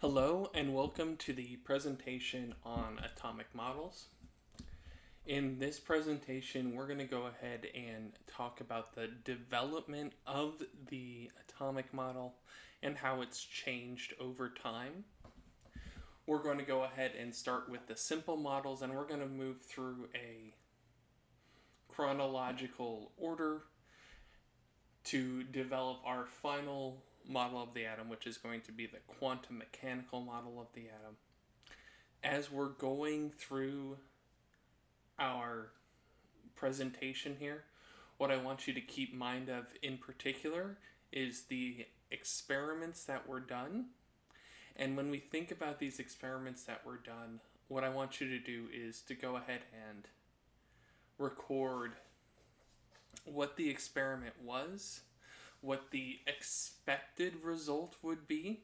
Hello and welcome to the presentation on atomic models. In this presentation, we're going to go ahead and talk about the development of the atomic model and how it's changed over time. We're going to go ahead and start with the simple models, and we're going to move through a chronological order to develop our final model of the atom, which is going to be the quantum mechanical model of the atom. As we're going through our presentation here, what I want you to keep mind of in particular is the experiments that were done. And when we think about these experiments that were done, what I want you to do is to go ahead and record what the experiment was, what the expected result would be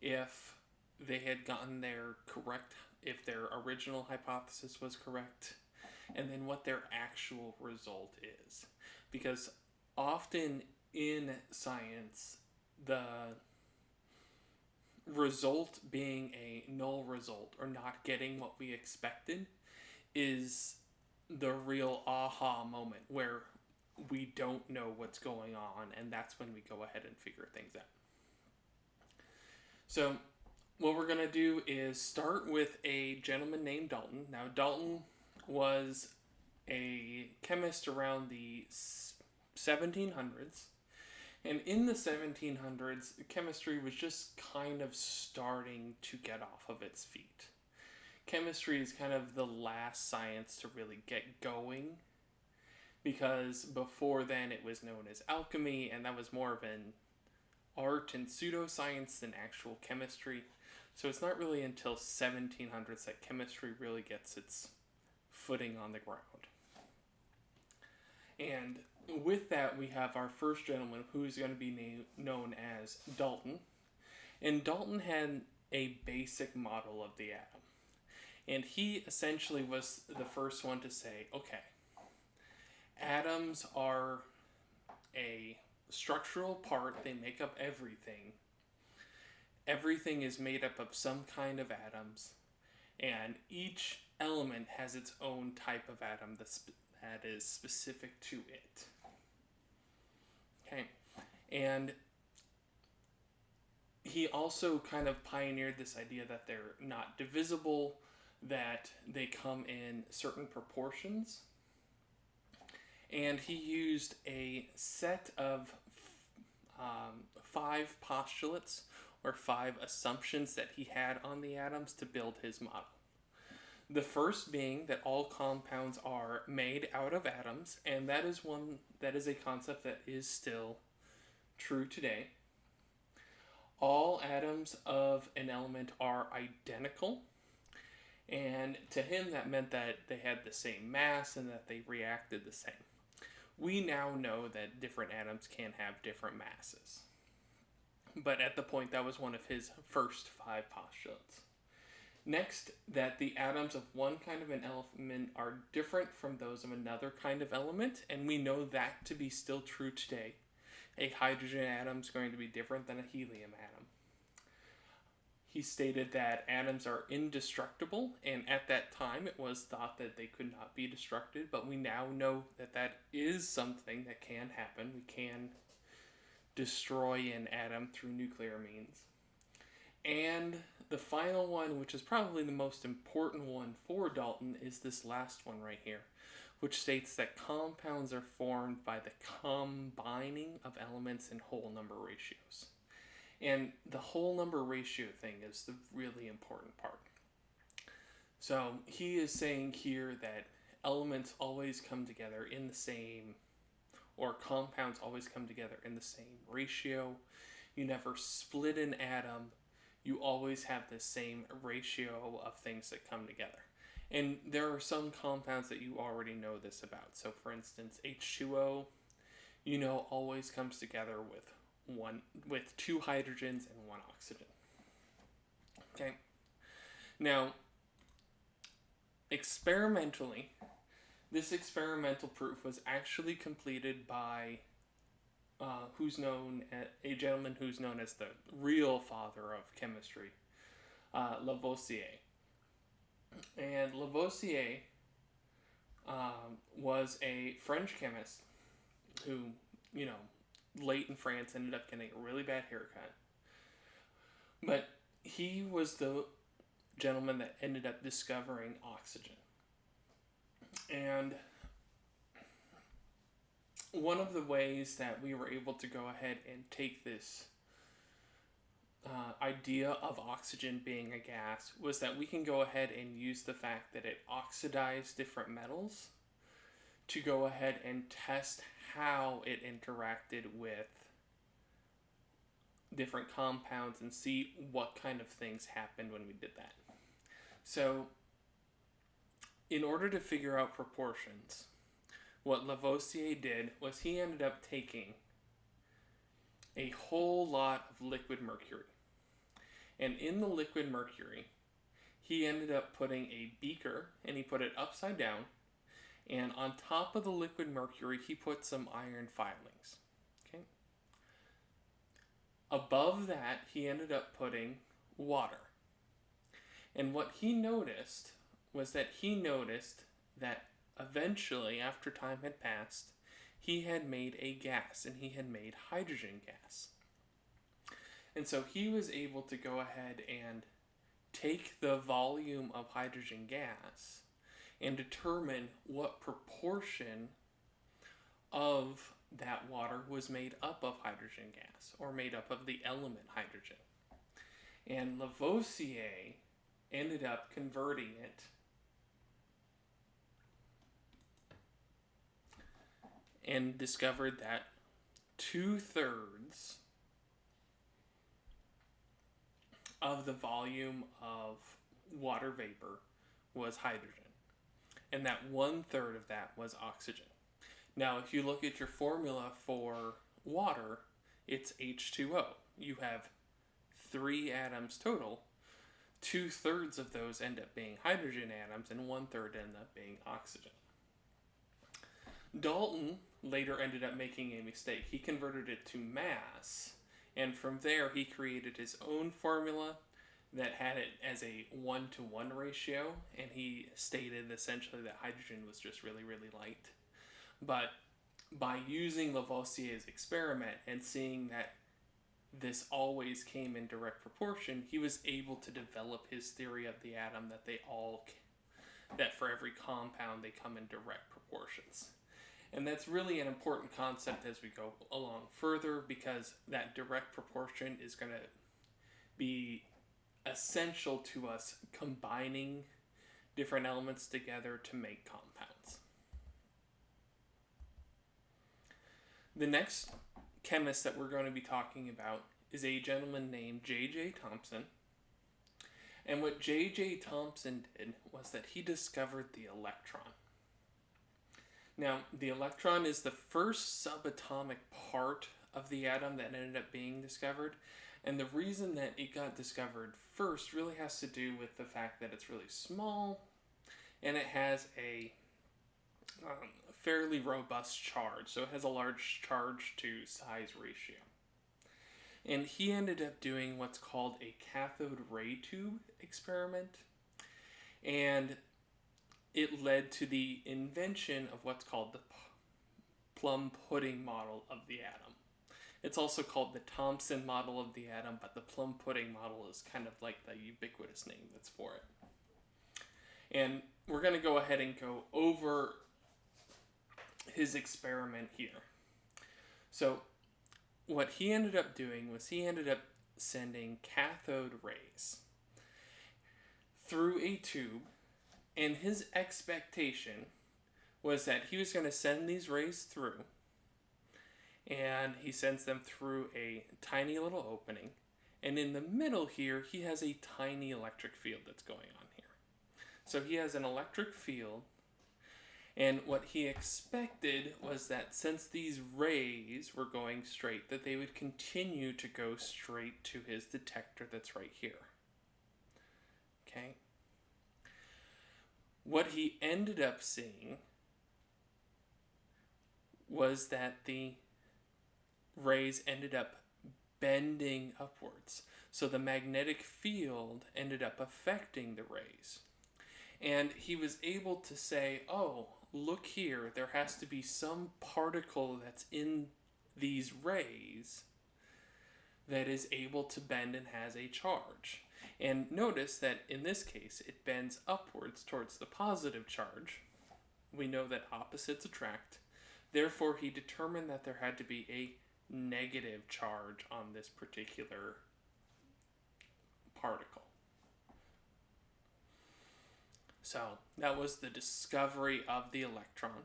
if they had gotten their correct, if their original hypothesis was correct, and then what their actual result is. Because often in science, the result being a null result or not getting what we expected is the real aha moment where we don't know what's going on, and that's when we go ahead and figure things out. So what we're going to do is start with a gentleman named Dalton. Now, Dalton was a chemist around the 1700s, and in the 1700s, chemistry was just kind of starting to get off of its feet. Chemistry is kind of the last science to really get going, because before then it was known as alchemy, and that was more of an art and pseudoscience than actual chemistry. So it's not really until 1700s that chemistry really gets its footing on the ground. And with that, we have our first gentleman, who's going to be known as Dalton. And Dalton had a basic model of the atom. And he essentially was the first one to say, okay, atoms are a structural part, they make up everything. Everything is made up of some kind of atoms, and each element has its own type of atom that is specific to it. Okay, and he also kind of pioneered this idea that they're not divisible, that they come in certain proportions. And he used a set of 5 postulates or 5 assumptions that he had on the atoms to build his model. The first being that all compounds are made out of atoms, and that is a concept that is still true today. All atoms of an element are identical, and to him that meant that they had the same mass and that they reacted the same. We now know that different atoms can have different masses. But at the point, that was one of his first 5 postulates. Next, that the atoms of one kind of an element are different from those of another kind of element, and we know that to be still true today. A hydrogen atom is going to be different than a helium atom. He stated that atoms are indestructible, and at that time it was thought that they could not be destructed, but we now know that that is something that can happen. We can destroy an atom through nuclear means. And the final one, which is probably the most important one for Dalton, is this last one right here, which states that compounds are formed by the combining of elements in whole number ratios. And the whole number ratio thing is the really important part. So he is saying here that elements always come together in the same, or compounds always come together in the same ratio. You never split an atom. You always have the same ratio of things that come together. And there are some compounds that you already know this about. So for instance, H2O, always comes together with 2 hydrogens and 1 oxygen. Okay. Now, experimentally, this experimental proof was actually completed by a gentleman who's known as the real father of chemistry, Lavoisier. And Lavoisier was a French chemist who, you know, late in France ended up getting a really bad haircut. But he was the gentleman that ended up discovering oxygen. And one of the ways that we were able to go ahead and take this idea of oxygen being a gas was that we can go ahead and use the fact that it oxidized different metals to go ahead and test how it interacted with different compounds and see what kind of things happened when we did that. So, in order to figure out proportions, what Lavoisier did was he ended up taking a whole lot of liquid mercury. And in the liquid mercury, he ended up putting a beaker, and he put it upside down, and on top of the liquid mercury, he put some iron filings. Okay. Above that, he ended up putting water. And what he noticed was that eventually, after time had passed, he had made a gas, and he had made hydrogen gas. And so he was able to go ahead and take the volume of hydrogen gas and determine what proportion of that water was made up of hydrogen gas, or made up of the element hydrogen. And Lavoisier ended up converting it and discovered that 2/3 of the volume of water vapor was hydrogen, and that 1/3 of that was oxygen. Now, if you look at your formula for water, it's H2O. You have 3 atoms total. 2/3 of those end up being hydrogen atoms, and 1/3 end up being oxygen. Dalton later ended up making a mistake. He converted it to mass, and from there he created his own formula that had it as a 1-to-1 ratio, and he stated essentially that hydrogen was just really, really light. But by using Lavoisier's experiment and seeing that this always came in direct proportion, he was able to develop his theory of the atom that for every compound they come in direct proportions. And that's really an important concept as we go along further, because that direct proportion is going to be essential to us combining different elements together to make compounds. The next chemist that we're going to be talking about is a gentleman named J.J. Thompson. And what J.J. Thompson did was that he discovered the electron. Now, the electron is the first subatomic part of the atom that ended up being discovered. And the reason that it got discovered first really has to do with the fact that it's really small and it has a fairly robust charge. So it has a large charge to size ratio. And he ended up doing what's called a cathode ray tube experiment. And it led to the invention of what's called the plum pudding model of the atom. It's also called the Thompson model of the atom, but the plum pudding model is kind of like the ubiquitous name that's for it. And we're going to go ahead and go over his experiment here. So what he ended up doing was he ended up sending cathode rays through a tube, and his expectation was that he was going to send these rays through, and he sends them through a tiny little opening, and in the middle here he has a tiny electric field that's going on here. So he has an electric field, and what he expected was that since these rays were going straight, that they would continue to go straight to his detector that's right here. Okay? What he ended up seeing was that the rays ended up bending upwards. So the magnetic field ended up affecting the rays. And he was able to say, oh, look here, there has to be some particle that's in these rays that is able to bend and has a charge. And notice that in this case, it bends upwards towards the positive charge. We know that opposites attract. Therefore, he determined that there had to be a negative charge on this particular particle. So that was the discovery of the electron.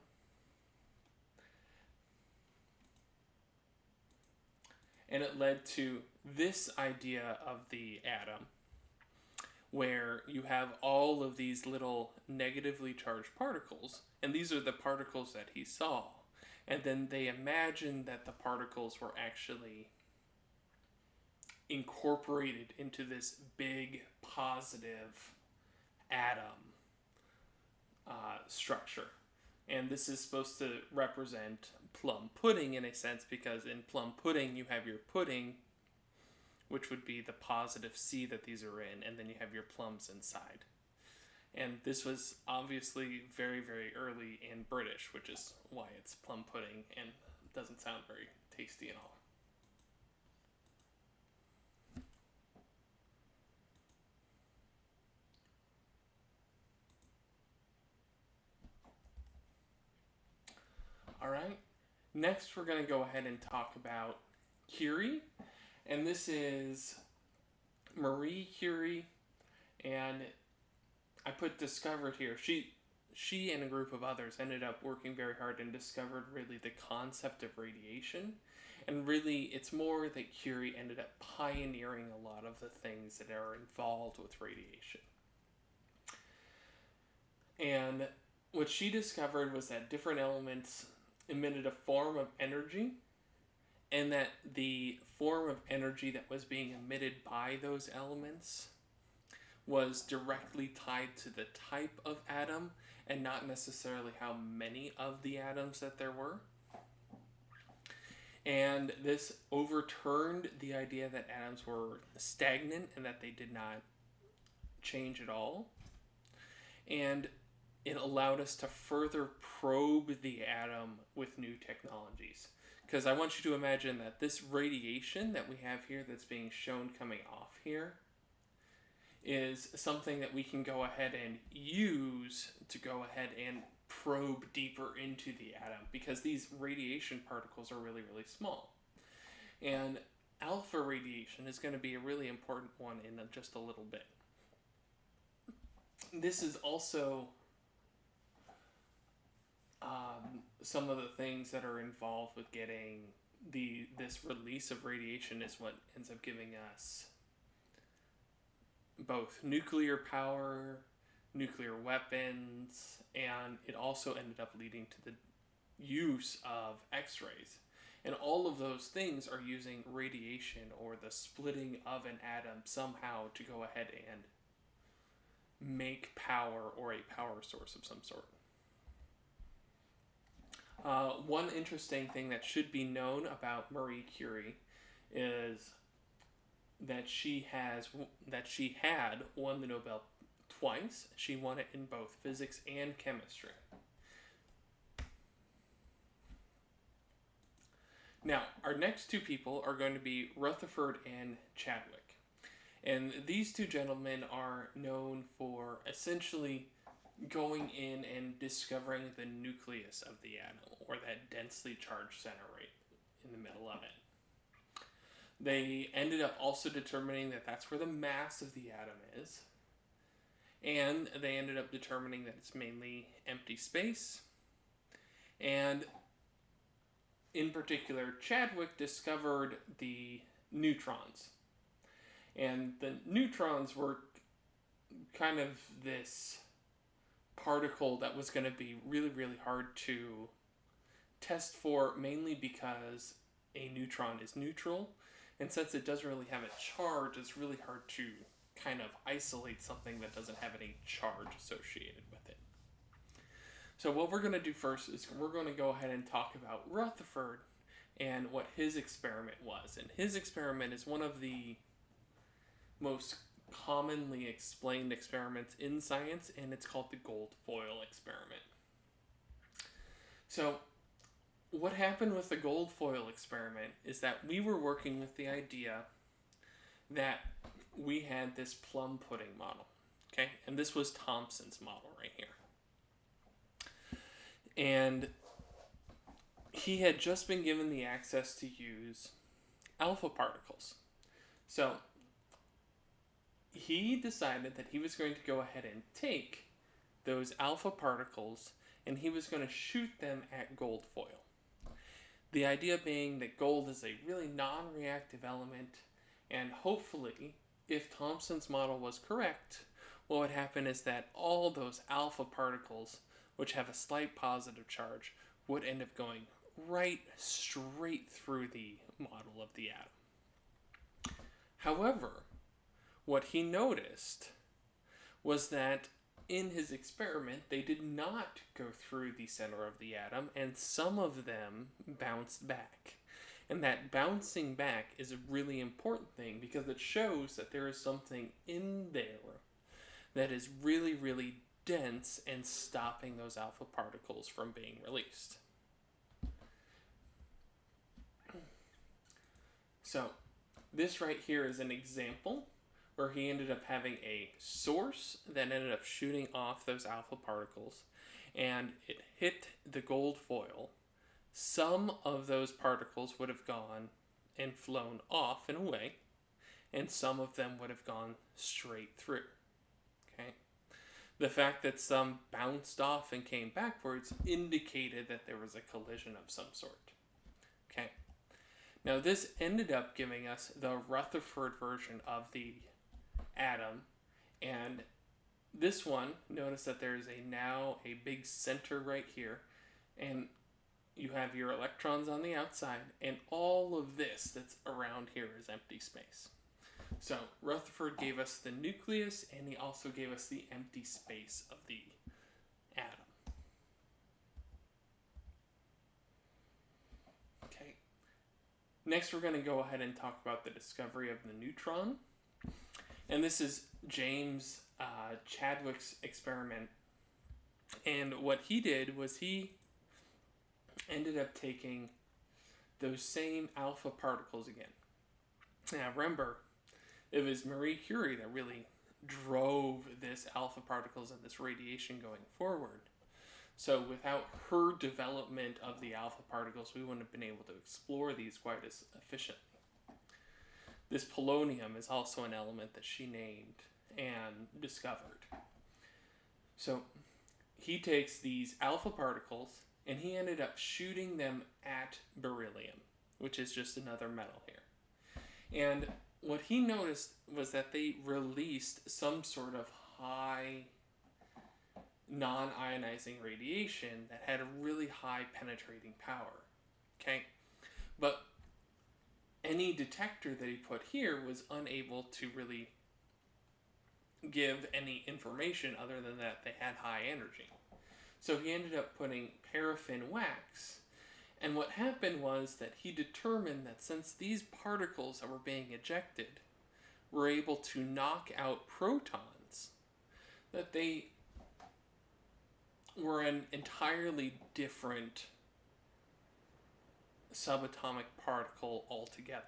And it led to this idea of the atom, where you have all of these little negatively charged particles, and these are the particles that he saw. And then they imagined that the particles were actually incorporated into this big positive atom structure. And this is supposed to represent plum pudding in a sense, because in plum pudding you have your pudding, which would be the positive C that these are in, and then you have your plums inside. And this was obviously very, very early in British, which is why it's plum pudding and doesn't sound very tasty at all. All right, next we're going to go ahead and talk about Curie, and this is Marie Curie, and I put discovered here. She and a group of others ended up working very hard and discovered really the concept of radiation, and really it's more that Curie ended up pioneering a lot of the things that are involved with radiation. And what she discovered was that different elements emitted a form of energy, and that the form of energy that was being emitted by those elements was directly tied to the type of atom and not necessarily how many of the atoms that there were. And this overturned the idea that atoms were stagnant and that they did not change at all. And it allowed us to further probe the atom with new technologies. Because I want you to imagine that this radiation that we have here that's being shown coming off here is something that we can go ahead and use to go ahead and probe deeper into the atom, because these radiation particles are really, really small. And alpha radiation is going to be a really important one in just a little bit. This is also some of the things that are involved with getting this release of radiation is what ends up giving us both nuclear power, nuclear weapons, and it also ended up leading to the use of X-rays. And all of those things are using radiation or the splitting of an atom somehow to go ahead and make power or a power source of some sort. One interesting thing that should be known about Marie Curie is that she had won the Nobel twice. She won it in both physics and chemistry. Now, our next two people are going to be Rutherford and Chadwick. And these two gentlemen are known for essentially going in and discovering the nucleus of the atom, or that densely charged center right in the middle of it. They ended up also determining that that's where the mass of the atom is, and they ended up determining that it's mainly empty space. And in particular, Chadwick discovered the neutrons. And the neutrons were kind of this particle that was going to be really, really hard to test for, mainly because a neutron is neutral. And since it doesn't really have a charge, it's really hard to kind of isolate something that doesn't have any charge associated with it. So what we're going to do first is we're going to go ahead and talk about Rutherford and what his experiment was. And his experiment is one of the most commonly explained experiments in science, and it's called the gold foil experiment. So, what happened with the gold foil experiment is that we were working with the idea that we had this plum pudding model, okay? And this was Thompson's model right here. And he had just been given the access to use alpha particles. So he decided that he was going to go ahead and take those alpha particles and he was going to shoot them at gold foil. The idea being that gold is a really non-reactive element, and hopefully, if Thompson's model was correct, what would happen is that all those alpha particles, which have a slight positive charge, would end up going right straight through the model of the atom. However, what he noticed was that in his experiment, they did not go through the center of the atom, and some of them bounced back. And that bouncing back is a really important thing because it shows that there is something in there that is really, really dense and stopping those alpha particles from being released. So, this right here is an example where he ended up having a source that ended up shooting off those alpha particles, and it hit the gold foil. Some of those particles would have gone and flown off and away, and some of them would have gone straight through. Okay? The fact that some bounced off and came backwards indicated that there was a collision of some sort. Okay? Now this ended up giving us the Rutherford version of the atom, and this one, notice that there's now a big center right here, and you have your electrons on the outside, and all of this that's around here is empty space. So Rutherford gave us the nucleus, and he also gave us the empty space of the atom. Okay. Next, we're going to go ahead and talk about the discovery of the neutron. And this is James Chadwick's experiment. And what he did was he ended up taking those same alpha particles again. Now remember, it was Marie Curie that really drove this alpha particles and this radiation going forward. So without her development of the alpha particles, we wouldn't have been able to explore these quite as efficiently. This polonium is also an element that she named and discovered. So he takes these alpha particles and he ended up shooting them at beryllium, which is just another metal here. And what he noticed was that they released some sort of high non-ionizing radiation that had a really high penetrating power. Okay? But any detector that he put here was unable to really give any information other than that they had high energy. So he ended up putting paraffin wax, and what happened was that he determined that since these particles that were being ejected were able to knock out protons, that they were an entirely different subatomic particle altogether.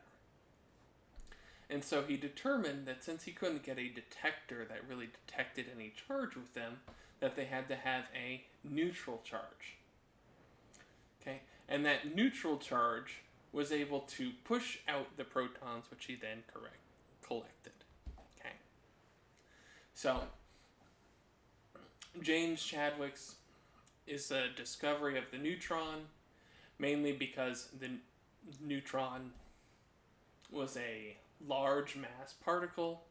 And so he determined that since he couldn't get a detector that really detected any charge with them, that they had to have a neutral charge. Okay? And that neutral charge was able to push out the protons, which he then collected. Okay? So, James Chadwick's is a discovery of the neutron, mainly because the neutron was a large mass particle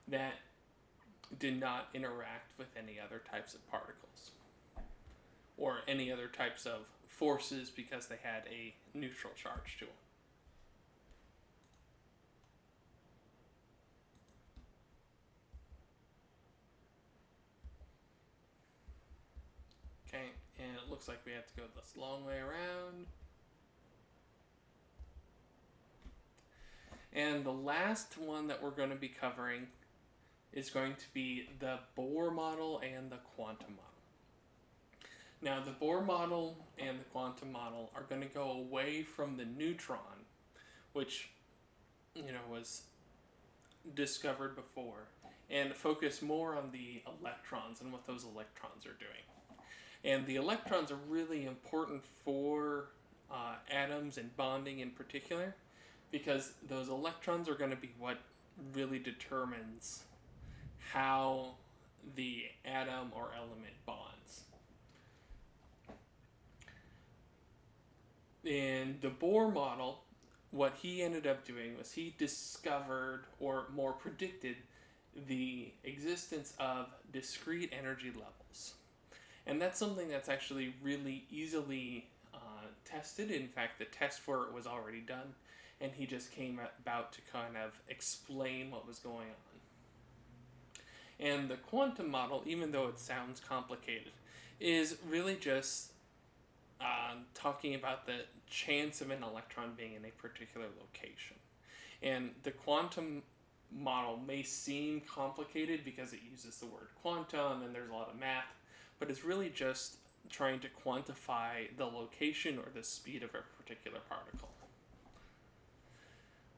that did not interact with any other types of particles or any other types of forces because they had a neutral charge to them. Okay, and it looks like we have to go this long way around. And the last one that we're going to be covering is going to be the Bohr model and the quantum model. Now, the Bohr model and the quantum model are going to go away from the neutron, which, was discovered before, and focus more on the electrons and what those electrons are doing. And the electrons are really important for atoms and bonding in particular, because those electrons are going to be what really determines how the atom or element bonds. In the Bohr model, what he ended up doing was he discovered, or more predicted, the existence of discrete energy levels. And that's something that's actually really easily tested. In fact, the test for it was already done, and he just came about to kind of explain what was going on. And the quantum model, even though it sounds complicated, is really just talking about the chance of an electron being in a particular location. And the quantum model may seem complicated because it uses the word quantum and there's a lot of math, but it's really just trying to quantify the location or the speed of a particular particle.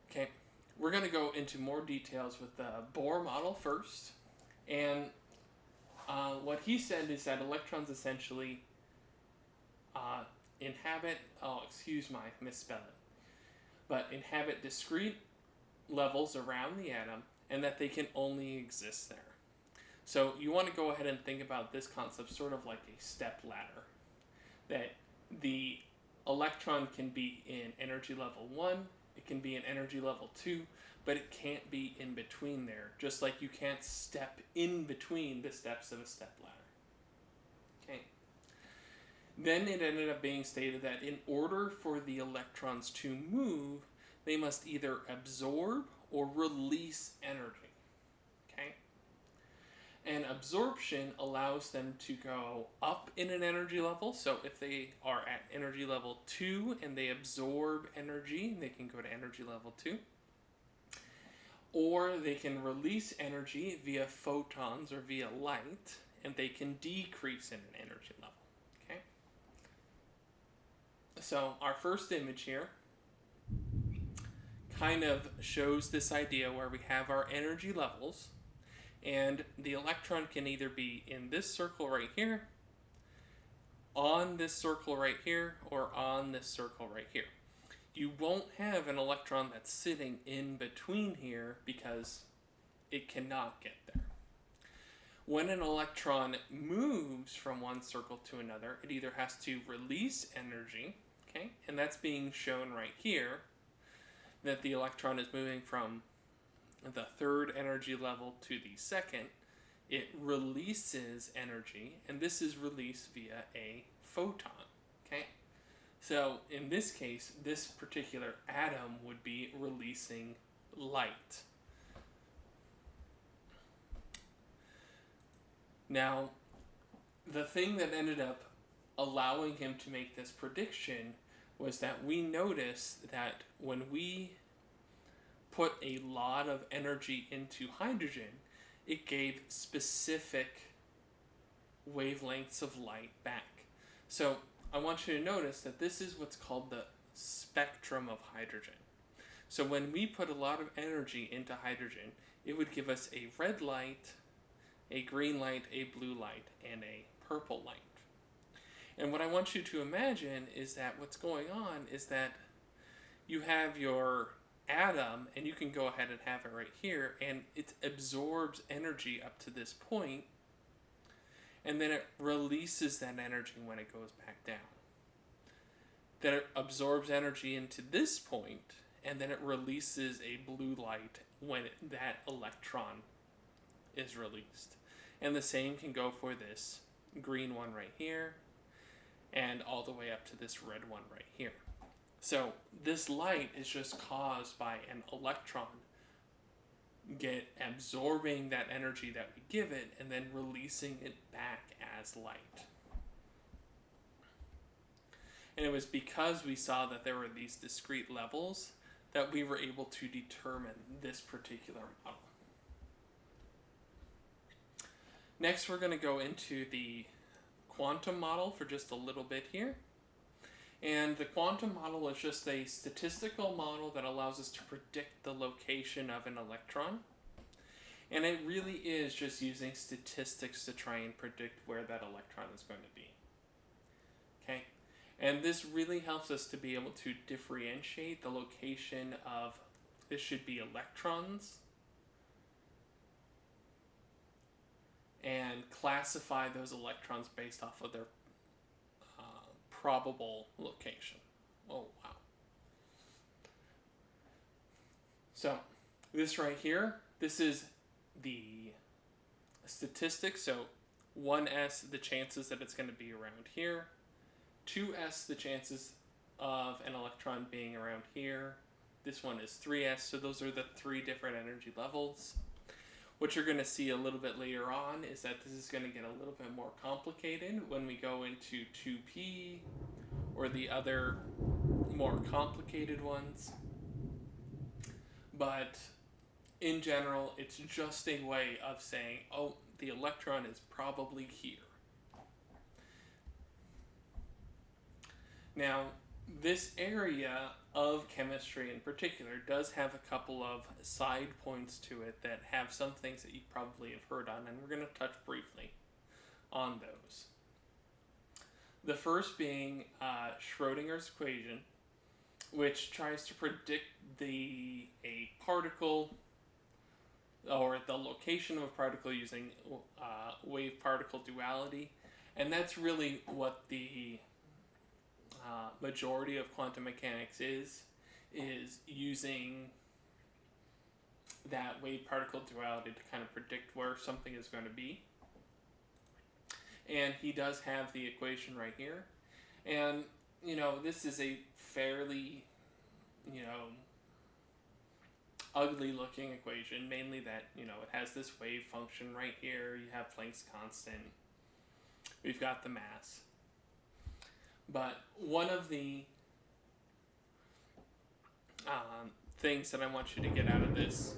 Okay, we're going to go into more details with the Bohr model first. And what he said is that electrons essentially inhabit discrete levels around the atom, and that they can only exist there. So you want to go ahead and think about this concept sort of like a step ladder, that the electron can be in energy level 1, it can be in energy level 2, but it can't be in between there, just like you can't step in between the steps of a step ladder. Okay. Then it ended up being stated that in order for the electrons to move, they must either absorb or release energy. Okay? And absorption allows them to go up in an energy level. So if they are at energy level 2 and they absorb energy, they can go to energy level 2. Or they can release energy via photons or via light, and they can decrease in an energy level. Okay? So our first image here kind of shows this idea where we have our energy levels, and the electron can either be in this circle right here, on this circle right here, or on this circle right here. You won't have an electron that's sitting in between here because it cannot get there. When an electron moves from one circle to another, it either has to release energy, okay, and that's being shown right here, that the electron is moving from the third energy level to the second. It releases energy, and this is released via a photon. Okay? So in this case, this particular atom would be releasing light. Now, the thing that ended up allowing him to make this prediction was that we noticed that when we put a lot of energy into hydrogen, it gave specific wavelengths of light back. So I want you to notice that this is what's called the spectrum of hydrogen. So when we put a lot of energy into hydrogen, it would give us a red light, a green light, a blue light, and a purple light. And what I want you to imagine is that what's going on is that you have your atom, and you can go ahead and have it right here, and it absorbs energy up to this point, and then it releases that energy when it goes back down. Then it absorbs energy into this point, and then it releases a blue light when that electron is released. And the same can go for this green one right here, and all the way up to this red one right here. So this light is just caused by an electron absorbing that energy that we give it and then releasing it back as light. And it was because we saw that there were these discrete levels that we were able to determine this particular model. Next, we're going to go into the quantum model for just a little bit here. And the quantum model is just a statistical model that allows us to predict the location of an electron. And it really is just using statistics to try and predict where that electron is going to be. Okay? And this really helps us to be able to differentiate the location of, this should be electrons, and classify those electrons based off of their probable location. Oh, wow. So, this right here, this is the statistics. So, 1s, the chances that it's going to be around here. 2s, the chances of an electron being around here. This one is 3s, so those are the three different energy levels. What you're going to see a little bit later on is that this is going to get a little bit more complicated when we go into 2p or the other more complicated ones. But in general, it's just a way of saying, oh, the electron is probably here. Now, this area of chemistry in particular does have a couple of side points to it that have some things that you probably have heard on, and we're going to touch briefly on those. The first being Schrodinger's equation, which tries to predict a particle or the location of a particle using wave-particle duality, and that's really what the majority of quantum mechanics is using that wave-particle duality to kind of predict where something is going to be. And he does have the equation right here. And, this is a fairly, ugly-looking equation, mainly that, it has this wave function right here. You have Planck's constant. We've got the mass. But one of the things that I want you to get out of this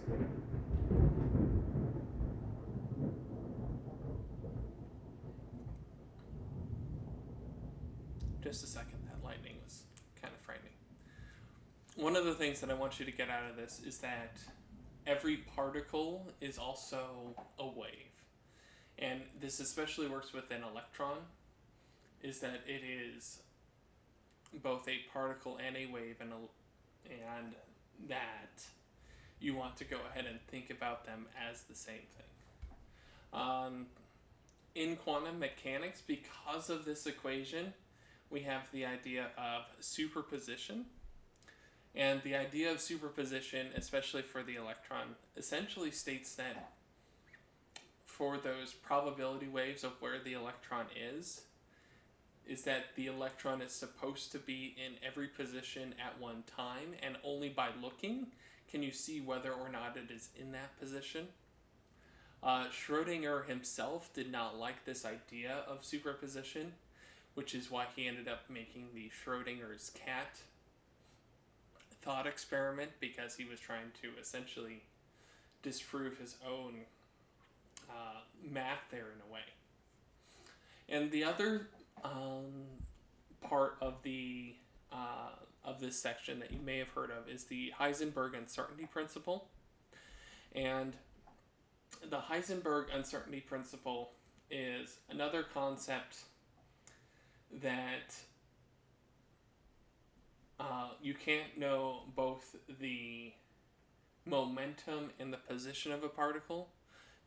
just a second, that lightning was kind of frightening. One of the things that I want you to get out of this is that every particle is also a wave. And this especially works with an electron, is that it is both a particle and a wave, and that you want to go ahead and think about them as the same thing. In quantum mechanics, because of this equation, we have the idea of superposition. And the idea of superposition, especially for the electron, essentially states that for those probability waves of where the electron is that the electron is supposed to be in every position at one time, and only by looking can you see whether or not it is in that position. Schrödinger himself did not like this idea of superposition, which is why he ended up making the Schrödinger's cat thought experiment, because he was trying to essentially disprove his own math there in a way. And the other part of this section that you may have heard of is the Heisenberg uncertainty principle. And the Heisenberg uncertainty principle is another concept that you can't know both the momentum and the position of a particle,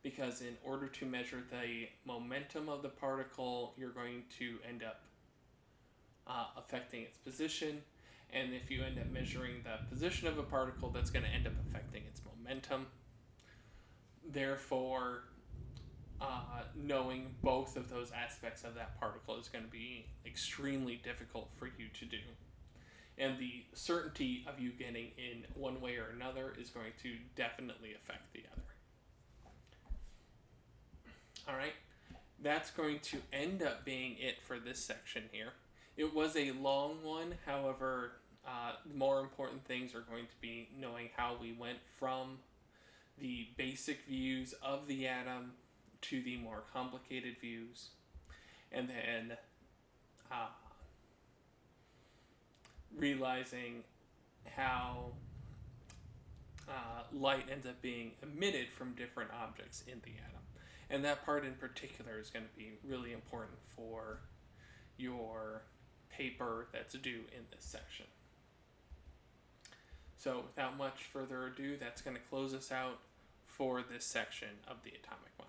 because in order to measure the momentum of the particle, you're going to end up affecting its position, and if you end up measuring the position of a particle, that's going to end up affecting its momentum. Therefore, knowing both of those aspects of that particle is going to be extremely difficult for you to do. And the certainty of you getting in one way or another is going to definitely affect the other. Alright, that's going to end up being it for this section here. It was a long one, however, The more important things are going to be knowing how we went from the basic views of the atom to the more complicated views, and then realizing how light ends up being emitted from different objects in the atom. And that part in particular is going to be really important for your paper that's due in this section. So without much further ado, that's going to close us out for this section of the atomic model.